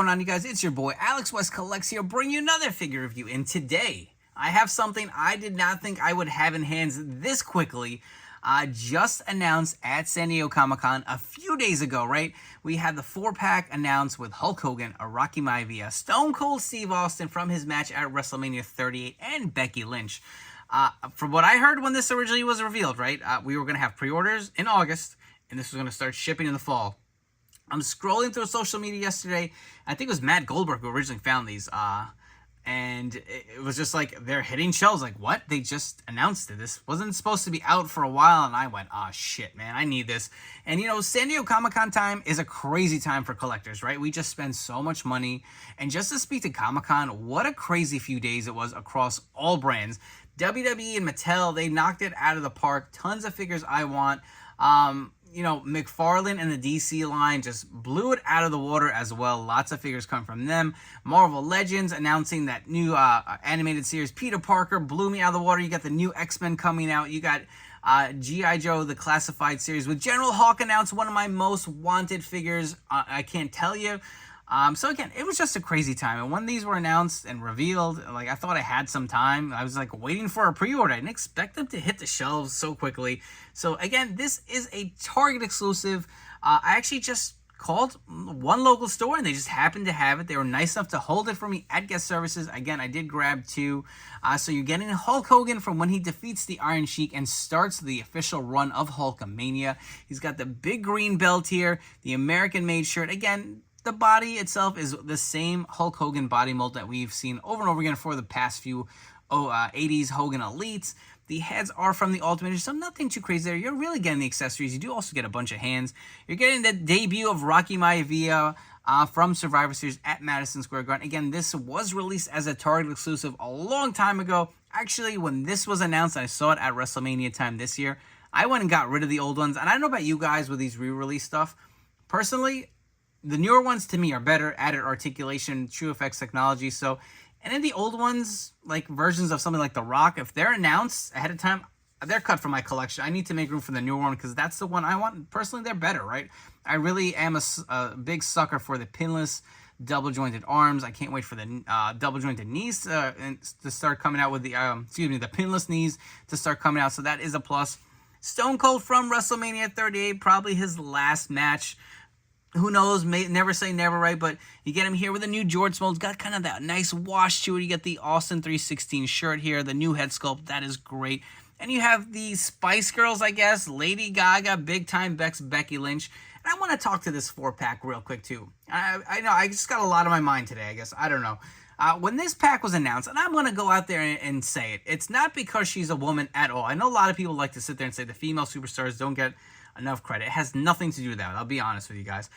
going on, you guys? It's your boy Alex West Collects here, bringing you another figure review. And today, I have something I did not think I would have in hands this quickly. Just announced at San Diego Comic-Con a few days ago, right? We had the 4-pack announced with Hulk Hogan, a Rocky Maivia, Stone Cold Steve Austin from his match at WrestleMania 38, and Becky Lynch. From what I heard when this originally was revealed, right? We were going to have pre-orders in August, and this was going to start shipping in the fall. I'm scrolling through social media yesterday. I think it was Matt Goldberg who originally found these. And it was just like, they're hitting shelves. Like, what? They just announced it. This wasn't supposed to be out for a while. And I went, oh, shit, man, I need this. And, you know, San Diego Comic-Con time is a crazy time for collectors, right? We just spend so much money. And just to speak to Comic-Con, what a crazy few days it was across all brands. WWE and Mattel, they knocked it out of the park. Tons of figures I want. You know, McFarlane and the DC line just blew it out of the water as well. Lots of figures come from them. Marvel Legends announcing that new animated series. Peter Parker blew me out of the water. You got the new X-Men coming out. You got G.I. Joe, the classified series. With General Hawk announced, one of my most wanted figures. I can't tell you. So again, it was just a crazy time. And when these were announced and revealed, like, I thought I had some time. I was like waiting for a pre-order. I didn't expect them to hit the shelves so quickly. So again, this is a Target exclusive. I actually just called one local store and they just happened to have it. They were nice enough to hold it for me at guest services. Again, I did grab two. So you're getting Hulk Hogan from when he defeats the Iron Sheik and starts the official run of Hulkamania. He's got the big green belt here, the American-made shirt. Again, the body itself is the same Hulk Hogan body mold that we've seen over and over again for the past few 80s Hogan Elites. The heads are from the Ultimate Edition, so nothing too crazy there. You're really getting the accessories. You do also get a bunch of hands. You're getting the debut of Rocky Maivia from Survivor Series at Madison Square Garden. Again, this was released as a Target exclusive a long time ago. Actually, when this was announced, I saw it at WrestleMania time this year. I went and got rid of the old ones. And I don't know about you guys with these re-release stuff. Personally, the newer ones to me are better, added articulation, true effects technology. So, and then the old ones, like versions of something like The Rock, if they're announced ahead of time, they're cut from my collection. I need to make room for the newer one because that's the one I want. Personally, they're better, right? I really am a big sucker for the pinless, double-jointed arms. I can't wait for the double-jointed knees to start coming out with the, the pinless knees to start coming out. So that is a plus. Stone Cold from WrestleMania 38, probably his last match. Who knows? May never say never, right? But you get him here with a new George mold. Got kind of that nice wash to it. You get the Austin 316 shirt here, the new head sculpt. That is great. And you have the Spice Girls, I guess. Lady Gaga, Big Time Becky Lynch. And I want to talk to this 4-pack real quick, too. I know, I just got a lot on my mind today, I guess. I don't know. When this pack was announced, and I'm going to go out there and say it, it's not because she's a woman at all. I know a lot of people like to sit there and say the female superstars don't get enough credit. It has nothing to do with that. I'll be honest with you guys.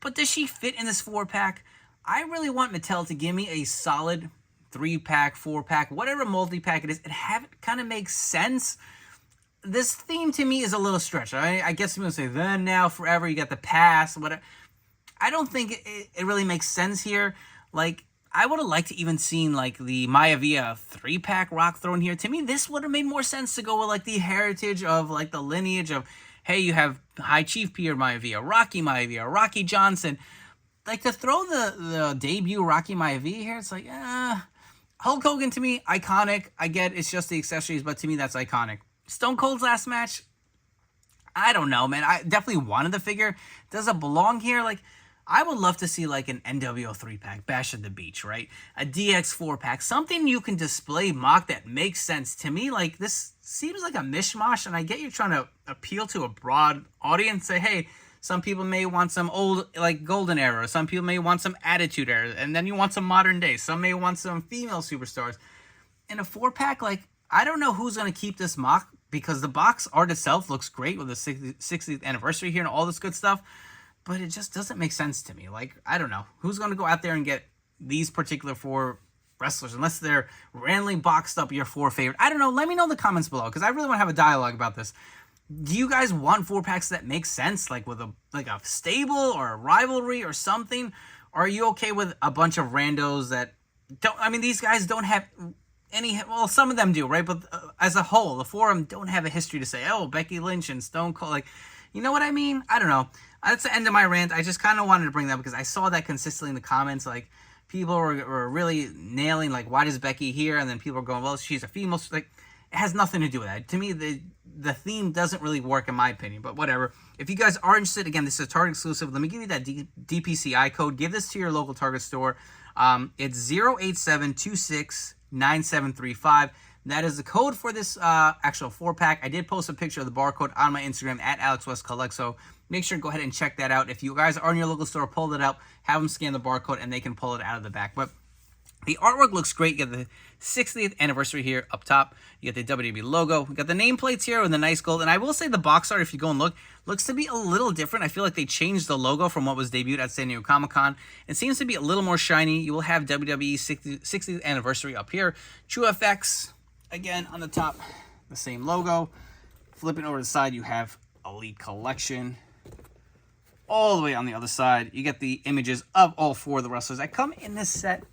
But does she fit in this 4-pack? I really want Mattel to give me a solid 3-pack, 4-pack, whatever multi-pack it is, and have it kind of make sense. This theme to me is a little stretched. I guess people say, then, now, forever, you got the past, whatever. I don't think it really makes sense here. Like, I would have liked to even seen, like, the Maivia 3-pack rock thrown here. To me, this would have made more sense to go with, like, the heritage of, like, the lineage of, hey, you have High Chief Peter Maivia, Rocky Johnson. Like, to throw the debut Rocky Maivia here, it's like, Hulk Hogan, to me, iconic. I get it's just the accessories, but to me, that's iconic. Stone Cold's last match, I don't know, man. I definitely wanted the figure. Does it belong here? Like, I would love to see, like, an NWO 3-pack, Bash at the Beach, right? A DX 4-pack, something you can display, mock, that makes sense. To me, like, this seems like a mishmash, and I get you're trying to appeal to a broad audience. Say, hey, some people may want some old, like, golden era. Some people may want some attitude era, and then you want some modern day. Some may want some female superstars. In a 4-pack, like, I don't know who's going to keep this mock, because the box art itself looks great with the 60th anniversary here and all this good stuff. But it just doesn't make sense to me. Like, I don't know. Who's going to go out there and get these particular 4 wrestlers unless they're randomly boxed up your 4 favorite? I don't know. Let me know in the comments below because I really want to have a dialogue about this. Do you guys want 4-packs that make sense? Like with a stable or a rivalry or something? Or are you okay with a bunch of randos that don't... I mean, these guys don't have any... Well, some of them do, right? But as a whole, the 4 of them don't have a history to say, oh, Becky Lynch and Stone Cold... Like, you know what I mean? I don't know. That's the end of my rant. I just kind of wanted to bring that up because I saw that consistently in the comments. Like, people were really nailing, like, why does Becky here? And then people are going, well, she's a female. Like, it has nothing to do with that. To me, the theme doesn't really work in my opinion, but whatever. If you guys are interested, again, this is a Target exclusive. Let me give you that DPCI code. Give this to your local Target store. It's 087269735. That is the code for this actual 4-pack. I did post a picture of the barcode on my Instagram at AlexWestCollect, so make sure to go ahead and check that out. If you guys are in your local store, pull it up, have them scan the barcode, and they can pull it out of the back. But the artwork looks great. You got the 60th anniversary here up top. You got the WWE logo. We got the nameplates here with the nice gold. And I will say the box art, if you go and look, looks to be a little different. I feel like they changed the logo from what was debuted at San Diego Comic-Con. It seems to be a little more shiny. You will have WWE 60th anniversary up here. True FX, again, on the top, the same logo. Flipping over to the side, you have Elite Collection. All the way on the other side, you get the images of all 4 of the wrestlers that come in this set.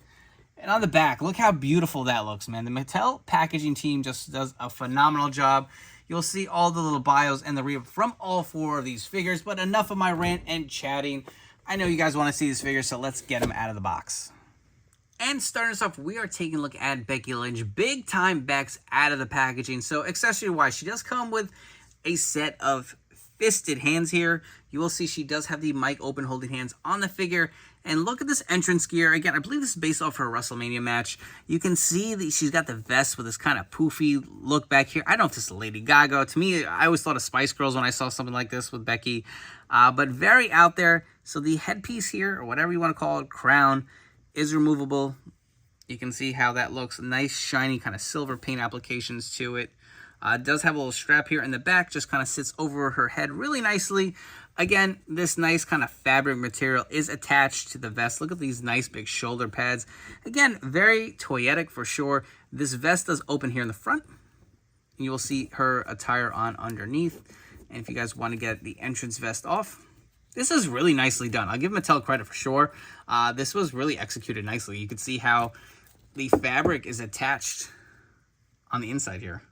And on the back, look how beautiful that looks, man. The Mattel packaging team just does a phenomenal job. You'll see all the little bios and the re-up from all 4 of these figures. But enough of my rant and chatting. I know you guys want to see these figures, so let's get them out of the box. And starting us off, we are taking a look at Becky Lynch. Big time Bex out of the packaging. So accessory-wise, she does come with a set of fisted hands here. You will see she does have the mic open holding hands on the figure. And look at this entrance gear. Again, I believe this is based off her WrestleMania match. You can see that she's got the vest with this kind of poofy look back here. I don't know if this is Lady Gaga. To me, I always thought of Spice Girls when I saw something like this with Becky. But very out there. So the headpiece here, or whatever you want to call it, crown, is removable. You can see how that looks. Nice, shiny, kind of silver paint applications to it. It does have a little strap here in the back. Just kind of sits over her head really nicely. Again, this nice kind of fabric material is attached to the vest. Look at these nice big shoulder pads. Again, very toyetic for sure. This vest does open here in the front. And you will see her attire on underneath. And if you guys want to get the entrance vest off, this is really nicely done. I'll give Mattel credit for sure. This was really executed nicely. You can see how the fabric is attached on the inside here.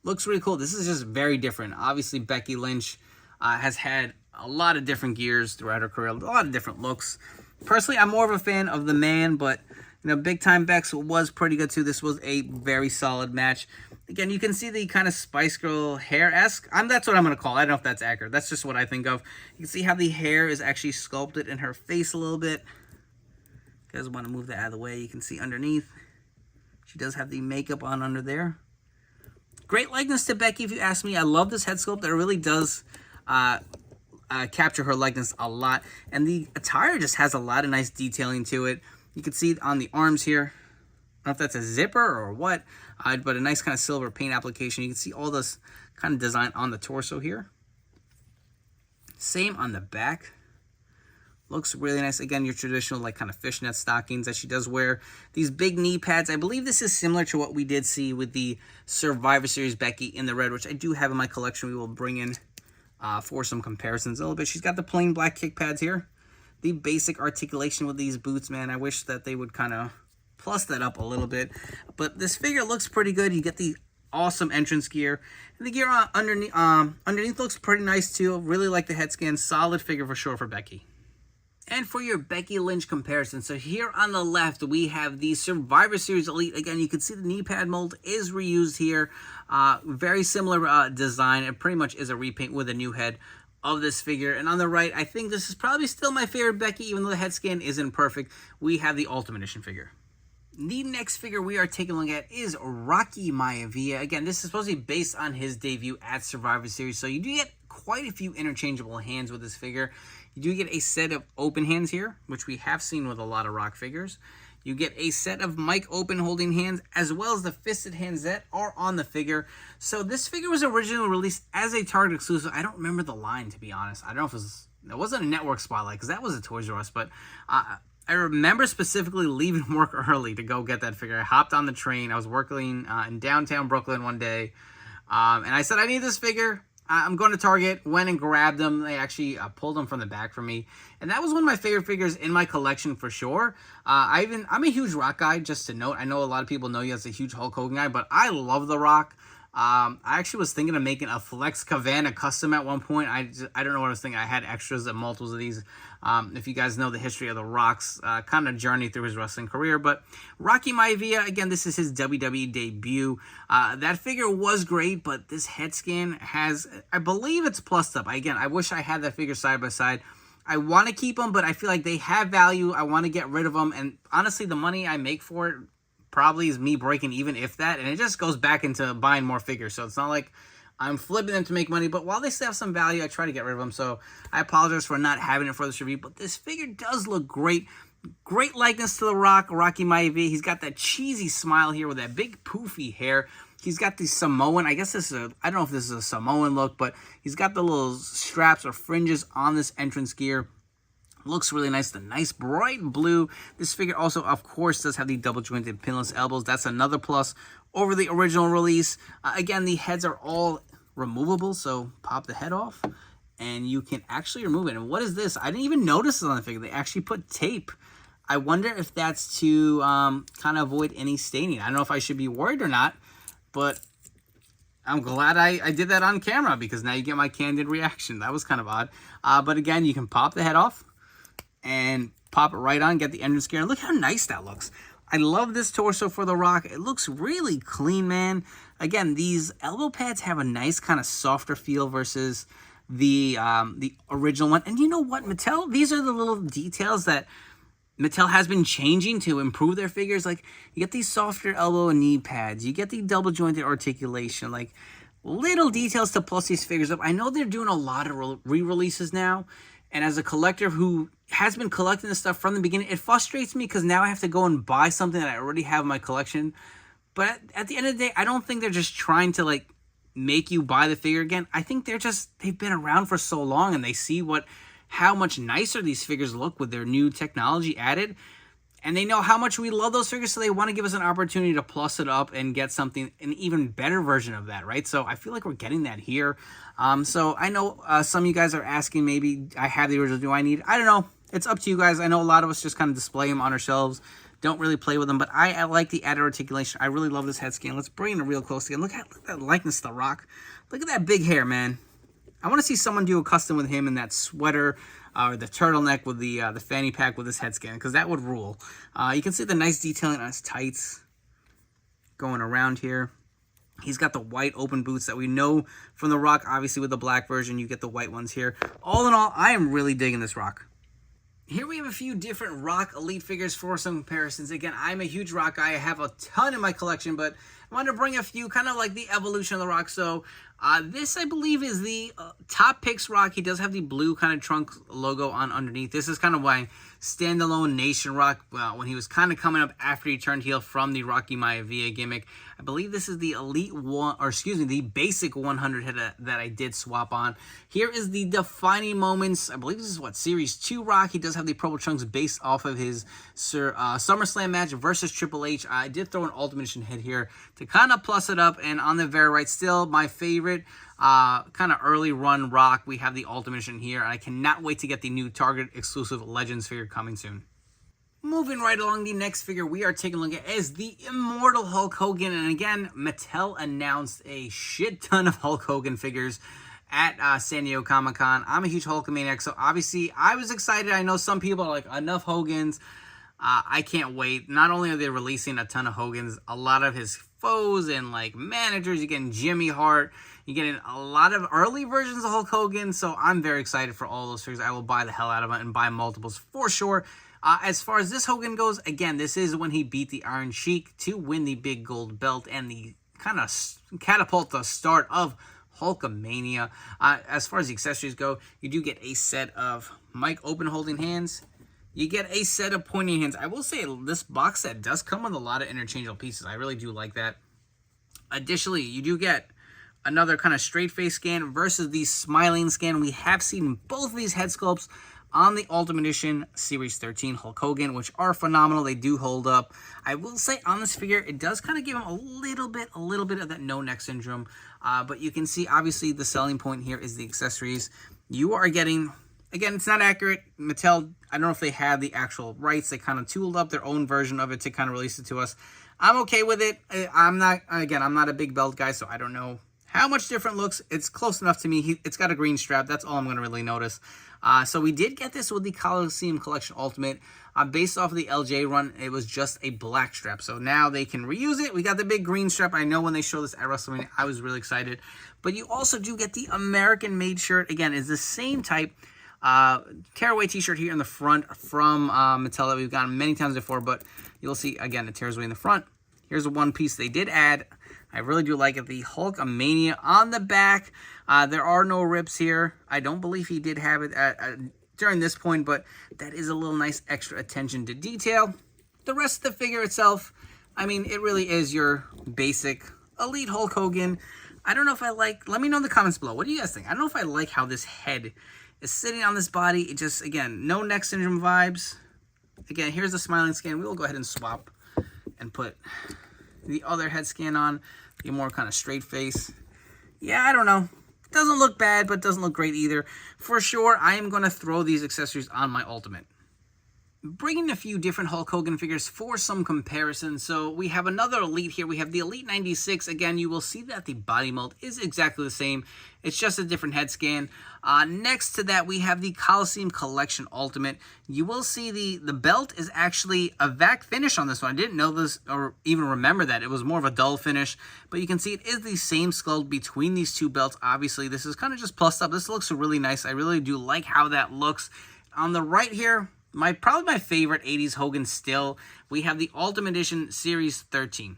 Looks really cool. This is just very different. Obviously, Becky Lynch has had a lot of different gears throughout her career, a lot of different looks. Personally, I'm more of a fan of the man, but you know, Big Time Bex was pretty good too. This was a very solid match. Again, you can see the kind of Spice Girl hair-esque. That's what I'm going to call it. I don't know if that's accurate. That's just what I think of. You can see how the hair is actually sculpted in her face a little bit. If you guys want to move that out of the way, you can see underneath. She does have the makeup on under there. Great likeness to Becky, if you ask me. I love this head sculpt. It really does capture her likeness a lot. And the attire just has a lot of nice detailing to it. You can see it on the arms here. I don't know if that's a zipper or what, but a nice kind of silver paint application. You can see all this kind of design on the torso here. Same on the back. Looks really nice. Again, your traditional like kind of fishnet stockings that she does wear. These big knee pads. I believe this is similar to what we did see with the Survivor Series Becky in the red, which I do have in my collection. We will bring in for some comparisons a little bit. She's got the plain black kick pads here. The basic articulation with these boots, man. I wish that they would kind of plus that up a little bit. But this figure looks pretty good. You get the awesome entrance gear. And the gear underneath looks pretty nice too. Really like the head scan. Solid figure for sure for Becky. And for your Becky Lynch comparison, so here on the left, we have the Survivor Series Elite. Again, you can see the knee pad mold is reused here. Very similar design. It pretty much is a repaint with a new head of this figure. And on the right, I think this is probably still my favorite Becky, even though the head scan isn't perfect. We have the Ultimate Edition figure. The next figure we are taking a look at is Rocky Maivia. Again, this is supposed to be based on his debut at Survivor Series, so you do get quite a few interchangeable hands with this figure. You do get a set of open hands here, which we have seen with a lot of Rock figures. You get a set of mic open holding hands, as well as the fisted hands that are on the figure. So this figure was originally released as a Target exclusive. I don't remember the line, to be honest. I don't know if it wasn't a network spotlight, because that was a Toys R Us, but I remember specifically leaving work early to go get that figure. I hopped on the train. I was working in downtown Brooklyn one day, and I said, I need this figure. I'm going to Target, went and grabbed them. They actually pulled them from the back for me. And that was one of my favorite figures in my collection for sure. I'm a huge Rock guy, just to note. I know a lot of people know you as a huge Hulk Hogan guy, but I love The Rock. I actually was thinking of making a Flex Cavana custom at one point. I don't know what I was thinking. I had extras and multiples of these. If you guys know the history of The Rock's kind of journey through his wrestling career. But Rocky Maivia, again, this is his WWE debut. That figure was great, but this head scan has, I believe it's plussed up. Again, I wish I had that figure side by side. I want to keep them, but I feel like they have value. I want to get rid of them. And honestly, the money I make for it probably is me breaking even, if that, and it just goes back into buying more figures. So it's not like I'm flipping them to make money, but while they still have some value, I try to get rid of them. So I apologize for not having it for this review, but this figure does look great. Great likeness to The Rock, Rocky Maivia. He's got that cheesy smile here with that big poofy hair. He's got the Samoan, I guess this is I don't know if this is a Samoan look, but he's got the little straps or fringes on this entrance gear. Looks really nice. The nice bright blue. This figure also, of course, does have the double jointed pinless elbows. That's another plus over the original release. Again, the heads are all removable, so pop the head off and you can actually remove it. And what is this? I didn't even notice it on the figure. They actually put tape. I wonder if that's to kind of avoid any staining. I don't know if I should be worried or not, but I'm glad I did that on camera, because now you get my candid reaction. That was kind of odd. But again, you can pop the head off and pop it right on, get the entrance gear. Look how nice that looks. I love this torso for The Rock. It looks really clean, man. Again, these elbow pads have a nice kind of softer feel versus the original one. And you know what, Mattel? These are the little details that Mattel has been changing to improve their figures. Like, you get these softer elbow and knee pads. You get the double jointed articulation. Like, little details to plus these figures up. I know they're doing a lot of re-releases now. And as a collector who has been collecting this stuff from the beginning, it frustrates me because now I have to go and buy something that I already have in my collection. But at the end of the day, I don't think they're just trying to, like, make you buy the figure again. I think they've been around for so long, and they see how much nicer these figures look with their new technology added. And they know how much we love those figures, so they want to give us an opportunity to plus it up and get something, an even better version of that, right? So I feel like we're getting that here. So I know some of you guys are asking, maybe I have the original, do I need it? I don't know. It's up to you guys. I know a lot of us just kind of display them on our shelves, don't really play with them, but I like the added articulation. I really love this head scan. Let's bring it real close again. Look at that likeness to The Rock. Look at that big hair, man. I want to see someone do a custom with him in that sweater, or the turtleneck with the fanny pack with his head scan, because that would rule. You can see the nice detailing on his tights going around here. He's got the white open boots that we know from The Rock. Obviously, with the black version, you get the white ones here. All in all, I am really digging this Rock. Here we have a few different Rock Elite figures for some comparisons. Again, I'm a huge Rock guy. I have a ton in my collection, but I wanted to bring a few, kind of like the evolution of The Rock. So this, I believe, is the Top Picks Rock. He does have the blue kind of trunk logo on underneath. This is kind of why standalone Nation Rock, when he was kind of coming up after he turned heel from the Rocky Maivia gimmick. I believe this is the Elite one, or excuse me, the Basic 100 head that I did swap on. Here is the defining moments. I believe this is what, Series 2 Rock. He does have the purple trunks based off of his SummerSlam match versus Triple H. I did throw an Ultimate Edition head here to kind of plus it up, and on the very right, still my favorite kind of early run Rock. We have the Ultimate Edition here, and I cannot wait to get the new Target exclusive Legends figure coming soon. Moving right along, the next figure we are taking a look at is the Immortal Hulk Hogan. And again, Mattel announced a shit ton of Hulk Hogan figures at San Diego Comic-Con. I'm a huge Hulkamaniac, so obviously I was excited. I know some people are like, enough Hogans. I can't wait. Not only are they releasing a ton of Hogans, a lot of his foes and like managers. You're getting Jimmy Hart. You're getting a lot of early versions of Hulk Hogan. So I'm very excited for all those figures. I will buy the hell out of them and buy multiples for sure. As far as this Hogan goes, again, this is when he beat the Iron Sheik to win the big gold belt and the kind of catapult the start of Hulkamania. As far as the accessories go, you do get a set of mic open holding hands. You get a set of pointing hands. I will say this box set does come with a lot of interchangeable pieces. I really do like that. Additionally, you do get another kind of straight face scan versus the smiling scan. We have seen both of these head sculpts on the Ultimate Edition Series 13 Hulk Hogan, which are phenomenal. They do hold up. I will say on this figure, it does kind of give him a little bit of that no neck syndrome. But you can see, obviously, the selling point here is the accessories. You are getting, again, it's not accurate. Mattel I don't know if they had the actual rights. They kind of tooled up their own version of it to kind of release it to us. I'm okay with it. I'm not a big belt guy, so I don't know how much different it looks. It's close enough to me. It's got a green strap. That's all I'm going to really notice. So we did get this with the Coliseum Collection Ultimate. Based off of the LJ run, it was just a black strap. So now they can reuse it. We got the big green strap. I know when they showed this at WrestleMania, I was really excited. But you also do get the American-made shirt. Again, it's the same type tearaway t-shirt here in the front from Mattel that we've gotten many times before. But you'll see, again, it tears away in the front. Here's a one piece they did add. I really do like it. The Hulkamania on the back. There are no rips here. I don't believe he did have it during this point, but that is a little nice extra attention to detail. The rest of the figure itself, I mean, it really is your basic Elite Hulk Hogan. I don't know if I like, let me know in the comments below. What do you guys think? I don't know if I like how this head is sitting on this body. It just, again, no neck syndrome vibes. Again, here's the smiling scan. We will go ahead and swap and put the other head scan on. The more kind of straight face. Yeah, I don't know. Doesn't look bad, but doesn't look great either. For sure, I am going to throw these accessories on my Ultimate. Bringing a few different Hulk Hogan figures for some comparison. So we have another Elite here. We have the Elite 96. Again, you will see that the body mold is exactly the same. It's just a different head scan. Next to that, we have the Coliseum Collection Ultimate. You will see the belt is actually a vac finish on this one. I didn't know this or even remember that. It was more of a dull finish. But you can see it is the same sculpt between these two belts. Obviously, this is kind of just plussed up. This looks really nice. I really do like how that looks. On the right here, probably my favorite 80s Hogan still, we have the Ultimate Edition Series 13.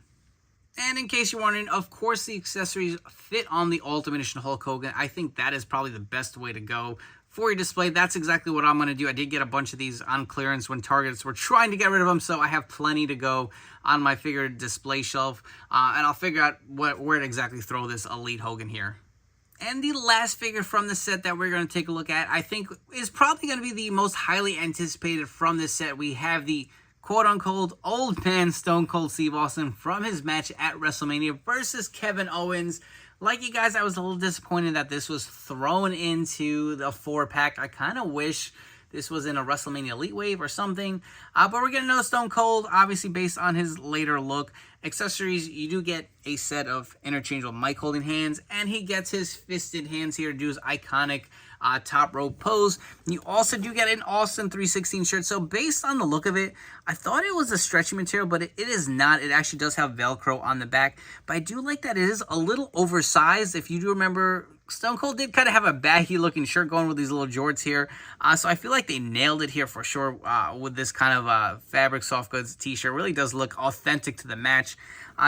And in case you're wondering, of course the accessories fit on the Ultimate Edition Hulk Hogan. I think that is probably the best way to go for your display. That's exactly what I'm going to do. I did get a bunch of these on clearance when Targets were trying to get rid of them, so I have plenty to go on my figure display shelf. And I'll figure out where to exactly throw this Elite Hogan here. And the last figure from the set that we're going to take a look at, I think, is probably going to be the most highly anticipated from this set. We have the quote-unquote old man Stone Cold Steve Austin from his match at WrestleMania versus Kevin Owens. Like you guys, I was a little disappointed that this was thrown into the 4-pack. I kind of wish this was in a WrestleMania Elite Wave or something. But we're going to know Stone Cold, obviously based on his later look. Accessories, you do get a set of interchangeable mic holding hands, and he gets his fisted hands here to do his iconic top rope pose. You also do get an Austin 316 shirt. So based on the look of it, I thought it was a stretchy material, but it is not. It actually does have Velcro on the back. But I do like that it is a little oversized. If you do remember, Stone Cold did kind of have a baggy looking shirt going with these little jorts here. So I feel like they nailed it here for sure with this kind of fabric soft goods t-shirt. Really does look authentic to the match.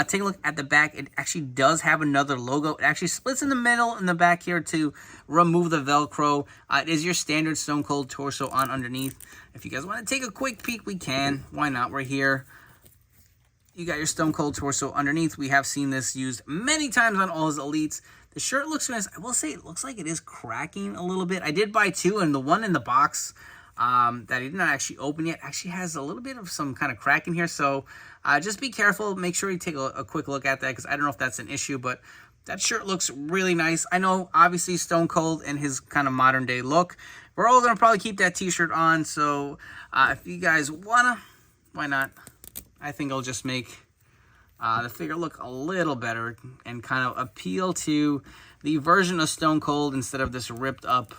Take a look at the back. It actually does have another logo. It actually splits in the middle in the back here to remove the Velcro. It is your standard Stone Cold torso on underneath. If you guys want to take a quick peek, we can. Why not? We're here. You got your Stone Cold torso underneath. We have seen this used many times on all his Elites. The shirt looks nice. I will say it looks like it is cracking a little bit. I did buy two, and the one in the box that I did not actually open yet actually has a little bit of some kind of crack in here. So just be careful. Make sure you take a quick look at that, because I don't know if that's an issue, but that shirt looks really nice. I know, obviously, Stone Cold and his kind of modern day look. We're all going to probably keep that t-shirt on. So if you guys want to, why not? I think I'll just make the figure look a little better and kind of appeal to the version of Stone Cold instead of this ripped up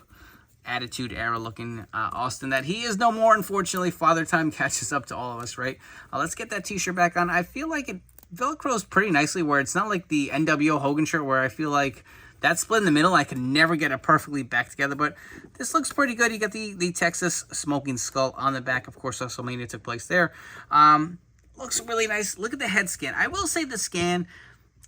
Attitude Era looking Austin that he is no more. Unfortunately, Father Time catches up to all of us, right? Let's get that t-shirt back on. I feel like it Velcros pretty nicely, where it's not like the NWO Hogan shirt where I feel like that split in the middle, I could never get it perfectly back together, but this looks pretty good. You got the Texas Smoking Skull on the back. Of course, WrestleMania took place there. Looks really nice. Look at the head scan. I will say the scan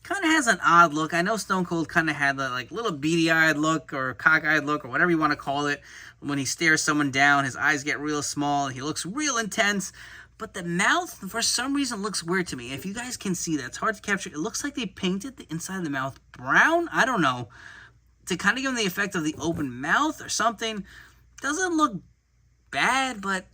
kind of has an odd look. I know Stone Cold kind of had the like little beady-eyed look or cockeyed look or whatever you want to call it. When he stares someone down, his eyes get real small and he looks real intense. But the mouth, for some reason, looks weird to me. If you guys can see that, it's hard to capture. It looks like they painted the inside of the mouth brown. I don't know. To kind of give him the effect of the open mouth or something. Doesn't look bad, but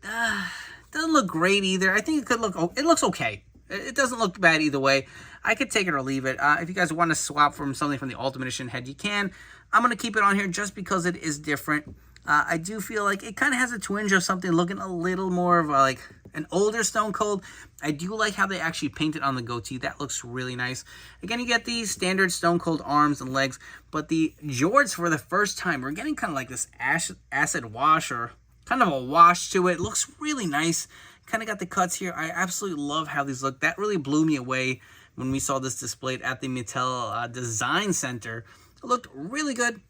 doesn't look great either. I think it could look, it looks okay. It doesn't look bad either way. I could take it or leave it. If you guys want to swap from something from the Ultimate Edition head, you can. I'm going to keep it on here just because it is different. I do feel like it kind of has a twinge of something looking a little more of like an older Stone Cold. I do like how they actually painted on the goatee. That looks really nice. Again, you get these standard Stone Cold arms and legs, but the jorts for the first time, we're getting kind of like this acid wash or kind of a wash to it. Looks really nice. Kind of got the cuts here. I absolutely love how these look. That really blew me away when we saw this displayed at the Mattel Design Center. It looked really good.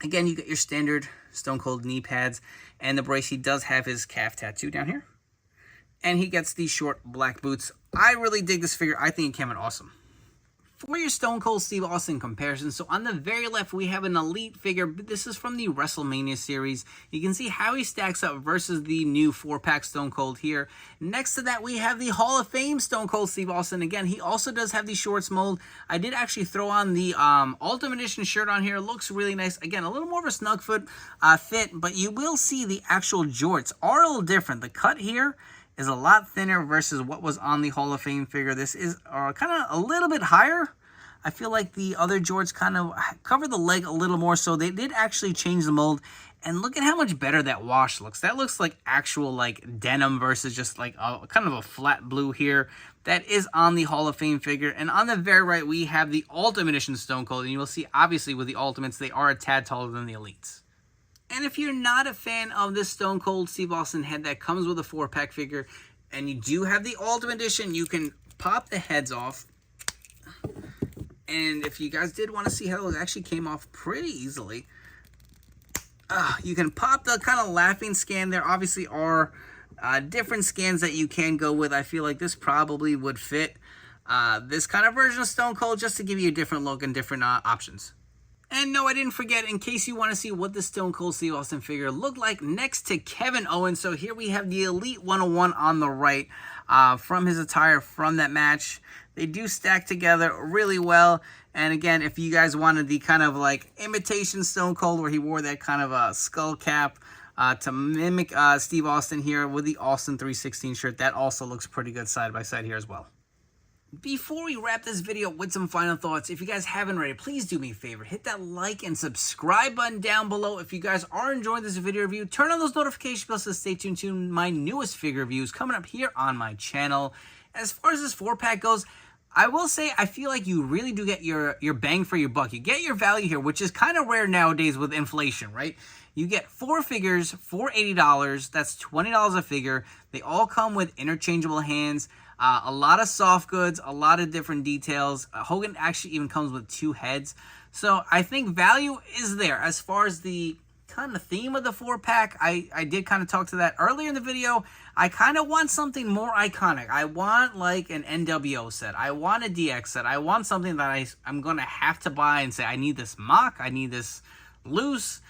Again, you get your standard Stone Cold knee pads, and the brace. He does have his calf tattoo down here. And he gets these short black boots. I really dig this figure. I think it came out awesome. For your Stone Cold Steve Austin comparison, so on the very left, we have an Elite figure. This is from the WrestleMania series. You can see how he stacks up versus the new 4-pack Stone Cold here. Next to that, we have the Hall of Fame Stone Cold Steve Austin. Again, he also does have the shorts mold. I did actually throw on the Ultimate Edition shirt on here. Looks really nice. Again, a little more of a snug fit, but you will see the actual jorts are a little different. The cut here is a lot thinner versus what was on the Hall of Fame figure. This is kind of a little bit higher. I feel like the other jorts kind of cover the leg a little more, so they did actually change the mold. And look at how much better that wash looks. That looks like actual like denim versus just like a kind of a flat blue here. That is on the Hall of Fame figure. And on the very right, we have the Ultimate Edition Stone Cold. And you will see, obviously, with the Ultimates, they are a tad taller than the Elites. And if you're not a fan of this Stone Cold Steve Austin head that comes with a 4-pack figure, and you do have the Ultimate Edition, you can pop the heads off. And if you guys did want to see how it actually came off pretty easily, you can pop the kind of laughing scan. There obviously are different scans that you can go with. I feel like this probably would fit this kind of version of Stone Cold just to give you a different look and different options. And no, I didn't forget, in case you want to see what the Stone Cold Steve Austin figure looked like next to Kevin Owens. So here we have the Elite 101 on the right from his attire from that match. They do stack together really well. And again, if you guys wanted the kind of like imitation Stone Cold where he wore that kind of a skull cap to mimic Steve Austin here with the Austin 316 shirt, that also looks pretty good side by side here as well. Before we wrap this video with some final thoughts, if you guys haven't already, please do me a favor. Hit that like and subscribe button down below. If you guys are enjoying this video review, turn on those notification bells to stay tuned to my newest figure reviews coming up here on my channel. As far as this 4-pack goes, I will say I feel like you really do get your bang for your buck. You get your value here, which is kind of rare nowadays with inflation, right? You get 4 figures for $80. That's $20 a figure. They all come with interchangeable hands. A lot of soft goods, a lot of different details. Hogan actually even comes with 2 heads. So I think value is there. As far as the kind of theme of the 4-pack, I did kind of talk to that earlier in the video. I kind of want something more iconic. I want like an NWO set. I want a DX set. I want something that I'm going to have to buy and say, I need this mock. I need this loose.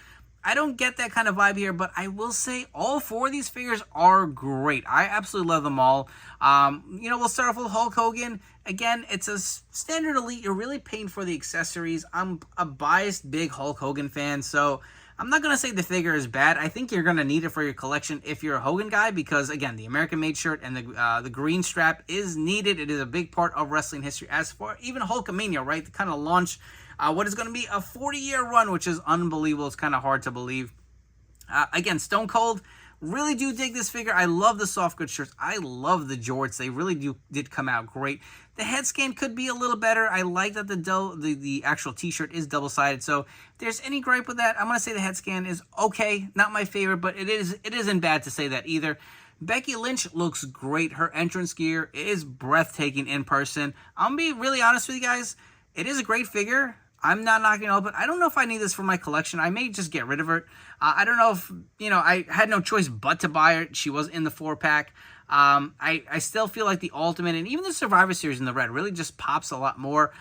I don't get that kind of vibe here, but I will say all 4 of these figures are great. I absolutely love them all. We'll start off with Hulk Hogan. Again, it's a standard Elite. You're really paying for the accessories. I'm a biased big Hulk Hogan fan, so I'm not going to say the figure is bad. I think you're going to need it for your collection if you're a Hogan guy because, again, the American-made shirt and the green strap is needed. It is a big part of wrestling history. As for even Hulkamania, right, the kind of launch what is going to be a 40-year run, which is unbelievable. It's kind of hard to believe. Again, Stone Cold, really do dig this figure. I love the soft goods shirts. I love the jorts. They really did come out great. The head scan could be a little better. I like that the actual t-shirt is double-sided. So if there's any gripe with that, I'm going to say the head scan is okay. Not my favorite, but it isn't bad to say that either. Becky Lynch looks great. Her entrance gear is breathtaking in person. I'm going to be really honest with you guys. It is a great figure. I'm not knocking it out, but I don't know if I need this for my collection. I may just get rid of her. I don't know if, I had no choice but to buy her. She was in the 4-pack. I still feel like the Ultimate and even the Survivor Series in the red really just pops a lot more.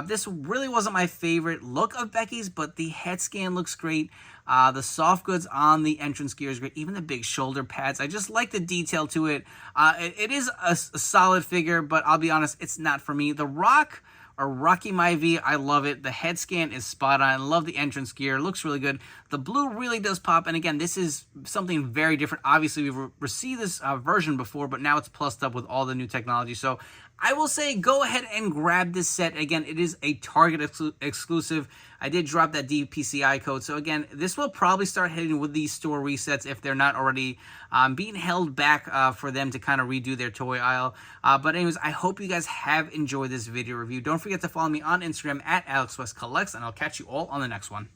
This really wasn't my favorite look of Becky's, but the head scan looks great. The soft goods on the entrance gear is great. Even the big shoulder pads. I just like the detail to it. It is a solid figure, but I'll be honest, it's not for me. The Rock or Rocky Maivia, I love it. The head scan is spot on. I love the entrance gear. It looks really good. The blue really does pop. And again, this is something very different. Obviously, we've received this version before, but now it's plussed up with all the new technology. So I will say go ahead and grab this set. Again, it is a Target exclusive. I did drop that DPCI code. So again, this will probably start hitting with these store resets if they're not already being held back for them to kind of redo their toy aisle. But anyways, I hope you guys have enjoyed this video review. Don't forget to follow me on Instagram at AlexWestCollects, and I'll catch you all on the next one.